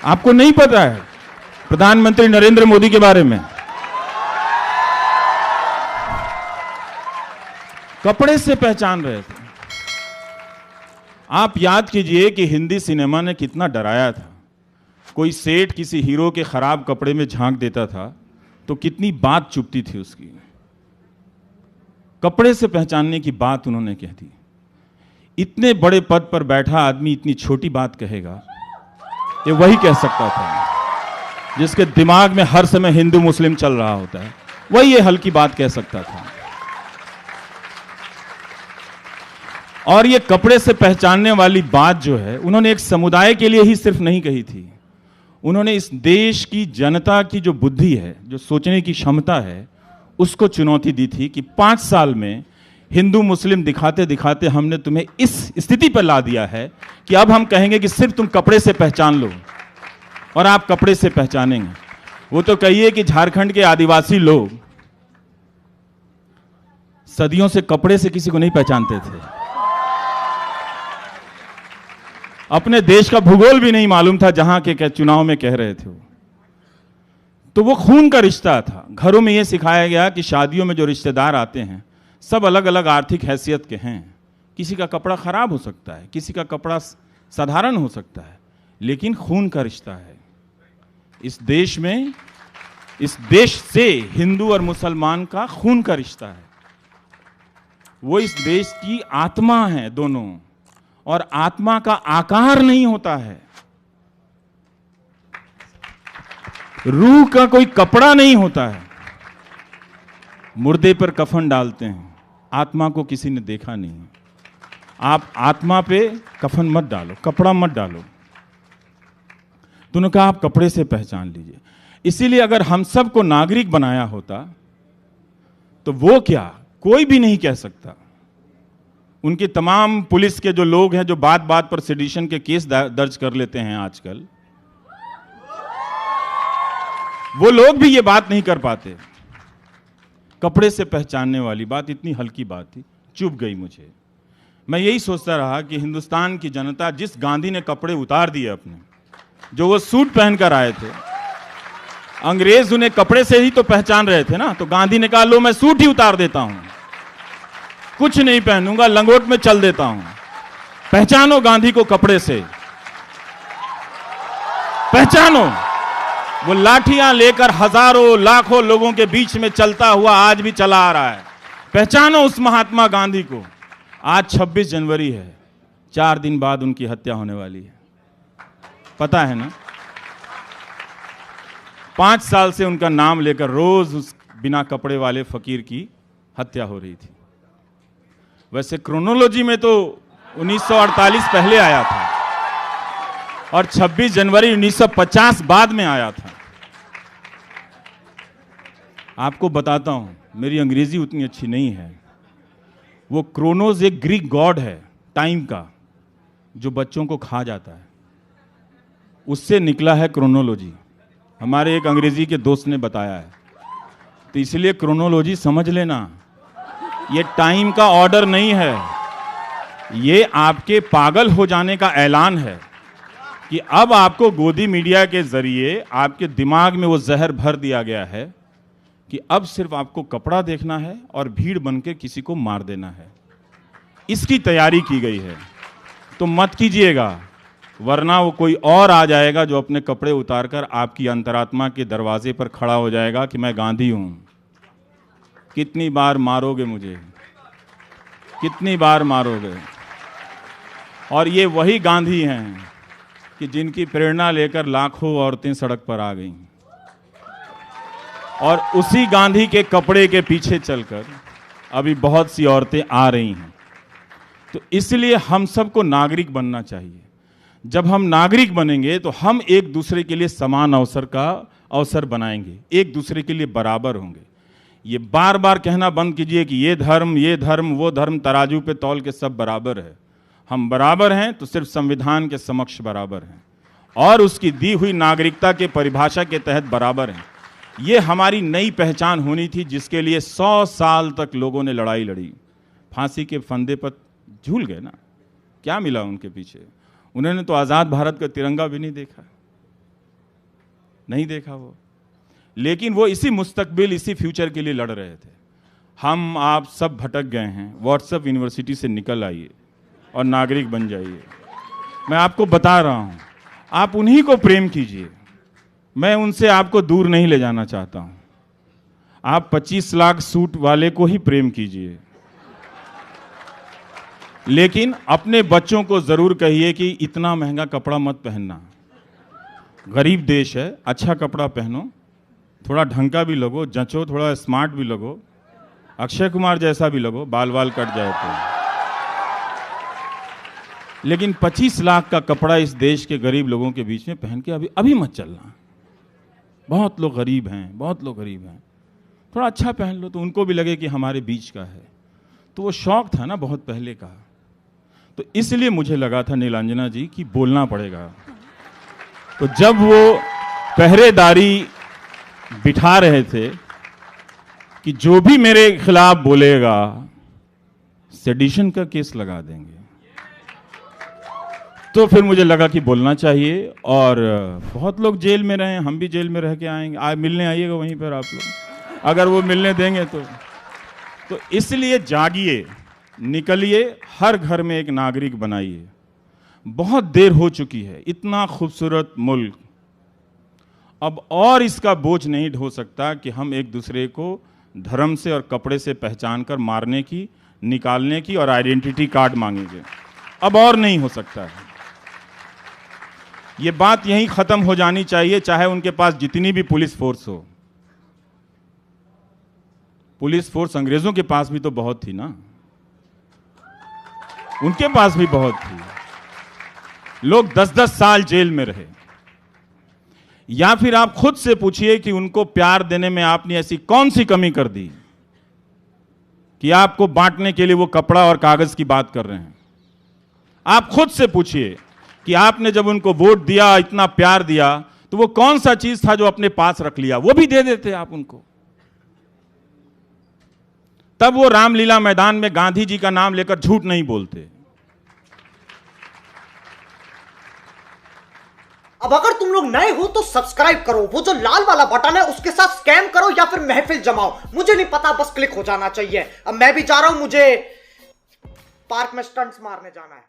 आपको नहीं पता है प्रधानमंत्री नरेंद्र मोदी के बारे में? कपड़े से पहचान रहे थे। आप याद कीजिए कि हिंदी सिनेमा ने कितना डराया था। कोई सेठ किसी हीरो के खराब कपड़े में झांक देता था तो कितनी बात चुभती थी उसकी। कपड़े से पहचानने की बात उन्होंने कह दी। इतने बड़े पद पर बैठा आदमी इतनी छोटी बात कहेगा, ये वही कह सकता था जिसके दिमाग में हर समय हिंदू मुस्लिम चल रहा होता है, वही ये हल्की बात कह सकता था। और ये कपड़े से पहचानने वाली बात जो है, उन्होंने एक समुदाय के लिए ही सिर्फ नहीं कही थी, उन्होंने इस देश की जनता की जो बुद्धि है, जो सोचने की क्षमता है, उसको चुनौती दी थी कि 5 साल में हिंदू मुस्लिम दिखाते दिखाते हमने तुम्हें इस स्थिति पर ला दिया है कि अब हम कहेंगे कि सिर्फ तुम कपड़े से पहचान लो, और आप कपड़े से पहचानेंगे। वो तो कहिए कि झारखंड के आदिवासी लोग सदियों से कपड़े से किसी को नहीं पहचानते थे। अपने देश का भूगोल भी नहीं मालूम था जहां के चुनाव में कह रहे थे। तो वो खून का रिश्ता था। घरों में ये सिखाया गया कि शादियों में जो रिश्तेदार आते हैं सब अलग अलग आर्थिक हैसियत के हैं। किसी का कपड़ा खराब हो सकता है, किसी का कपड़ा साधारण हो सकता है, लेकिन खून का रिश्ता है। इस देश में, इस देश से हिंदू और मुसलमान का खून का रिश्ता है। वो इस देश की आत्मा है दोनों, और आत्मा का आकार नहीं होता है। रूह का कोई कपड़ा नहीं होता है। मुर्दे पर कफन डालते हैं, आत्मा को किसी ने देखा नहीं। आप आत्मा पे कफन मत डालो, कपड़ा मत डालो। तूने कहा आप कपड़े से पहचान लीजिए। इसीलिए अगर हम सबको नागरिक बनाया होता तो वो क्या, कोई भी नहीं कह सकता। उनके तमाम पुलिस के जो लोग हैं जो बात बात पर सेडिशन के केस दर्ज कर लेते हैं आजकल, वो लोग भी ये बात नहीं कर पाते। कपड़े से पहचानने वाली बात इतनी हल्की बात थी, चुभ गई मुझे। मैं यही सोचता रहा कि हिंदुस्तान की जनता, जिस गांधी ने कपड़े उतार दिए अपने, जो वो सूट पहनकर आए थे, अंग्रेज उन्हें कपड़े से ही तो पहचान रहे थे ना। तो गांधी ने कहा लो मैं सूट ही उतार देता हूं, कुछ नहीं पहनूंगा, लंगोट में चल देता हूं। पहचानो गांधी को कपड़े से, पहचानो। वो लाठियां लेकर हजारों लाखों लोगों के बीच में चलता हुआ आज भी चला आ रहा है। पहचानो उस महात्मा गांधी को। आज 26 जनवरी है, 4 दिन बाद उनकी हत्या होने वाली है, पता है ना। 5 साल से उनका नाम लेकर रोज उस बिना कपड़े वाले फकीर की हत्या हो रही थी। वैसे क्रोनोलॉजी में तो 1948 पहले आया था और 26 जनवरी 1950 बाद में आया था। आपको बताता हूं, मेरी अंग्रेजी उतनी अच्छी नहीं है। वो क्रोनोस एक ग्रीक गॉड है टाइम का, जो बच्चों को खा जाता है, उससे निकला है क्रोनोलॉजी। हमारे एक अंग्रेजी के दोस्त ने बताया है। तो इसलिए क्रोनोलॉजी समझ लेना, ये टाइम का ऑर्डर नहीं है, ये आपके पागल हो जाने का ऐलान है कि अब आपको गोदी मीडिया के जरिए आपके दिमाग में वो जहर भर दिया गया है कि अब सिर्फ आपको कपड़ा देखना है और भीड़ बनकर किसी को मार देना है। इसकी तैयारी की गई है। तो मत कीजिएगा, वरना वो कोई और आ जाएगा जो अपने कपड़े उतारकर आपकी अंतरात्मा के दरवाजे पर खड़ा हो जाएगा कि मैं गांधी हूं। कितनी बार मारोगे मुझे, कितनी बार मारोगे। और ये वही गांधी हैं कि जिनकी प्रेरणा लेकर लाखों औरतें सड़क पर आ गईं, और उसी गांधी के कपड़े के पीछे चलकर अभी बहुत सी औरतें आ रही हैं। तो इसलिए हम सबको नागरिक बनना चाहिए। जब हम नागरिक बनेंगे तो हम एक दूसरे के लिए समान अवसर का अवसर बनाएंगे, एक दूसरे के लिए बराबर होंगे। ये बार बार कहना बंद कीजिए कि ये धर्म वो धर्म, तराजू पे तौल के सब बराबर है। हम बराबर हैं तो सिर्फ संविधान के समक्ष बराबर हैं और उसकी दी हुई नागरिकता के परिभाषा के तहत बराबर हैं। ये हमारी नई पहचान होनी थी, जिसके लिए 100 साल तक लोगों ने लड़ाई लड़ी। फांसी के फंदे पर झूल गए ना, क्या मिला उनके पीछे? उन्होंने तो आज़ाद भारत का तिरंगा भी नहीं देखा। नहीं देखा वो। लेकिन वो इसी मुस्तकबिल, इसी फ्यूचर के लिए लड़ रहे थे। हम आप सब भटक गए हैं। व्हाट्सएप यूनिवर्सिटी से निकल आइए और नागरिक बन जाइए। मैं आपको बता रहा हूं, आप उन्हीं को प्रेम कीजिए। मैं उनसे आपको दूर नहीं ले जाना चाहता हूं। आप 25 लाख सूट वाले को ही प्रेम कीजिए, लेकिन अपने बच्चों को जरूर कहिए कि इतना महंगा कपड़ा मत पहनना। गरीब देश है, अच्छा कपड़ा पहनो, थोड़ा ढंग का भी लगो, जचो, थोड़ा स्मार्ट भी लगो, अक्षय कुमार जैसा भी लगो, बाल बाल कट जाए तो। लेकिन 25 लाख का कपड़ा इस देश के गरीब लोगों के बीच में पहन के अभी मत चलना। बहुत लोग गरीब हैं, बहुत लोग गरीब हैं। थोड़ा अच्छा पहन लो तो उनको भी लगे कि हमारे बीच का है। तो वो शौक था ना बहुत पहले का। तो इसलिए मुझे लगा था नीलांजना जी कि बोलना पड़ेगा। तो जब वो पहरेदारी बिठा रहे थे कि जो भी मेरे खिलाफ बोलेगा सेडिशन का केस लगा देंगे, तो फिर मुझे लगा कि बोलना चाहिए। और बहुत लोग जेल में रहे, हम भी जेल में रह के आएंगे। आज मिलने आइएगा वहीं पर आप लोग, अगर वो मिलने देंगे तो इसलिए जागिए, निकलिए, हर घर में एक नागरिक बनाइए। बहुत देर हो चुकी है। इतना खूबसूरत मुल्क अब और इसका बोझ नहीं ढो सकता कि हम एक दूसरे को धर्म से और कपड़े से पहचान कर मारने की, निकालने की और आइडेंटिटी कार्ड मांगेंगे। अब और नहीं हो सकता है। ये बात यहीं खत्म हो जानी चाहिए, चाहे उनके पास जितनी भी पुलिस फोर्स हो। पुलिस फोर्स अंग्रेजों के पास भी तो बहुत थी ना, उनके पास भी बहुत थी। लोग 10-10 साल जेल में रहे। या फिर आप खुद से पूछिए कि उनको प्यार देने में आपने ऐसी कौन सी कमी कर दी कि आपको बांटने के लिए वो कपड़ा और कागज की बात कर रहे हैं। आप खुद से पूछिए कि आपने जब उनको वोट दिया, इतना प्यार दिया, तो वो कौन सा चीज था जो अपने पास रख लिया, वो भी दे देते आप उनको। तब वो रामलीला मैदान में गांधी जी का नाम लेकर झूठ नहीं बोलते। अब अगर तुम लोग नए हो तो सब्सक्राइब करो, वो जो लाल वाला बटन है उसके साथ स्कैम करो या फिर महफिल जमाओ, मुझे नहीं पता, बस क्लिक हो जाना चाहिए। अब मैं भी जा रहा हूं, मुझे पार्क में स्टंट्स मारने जाना है।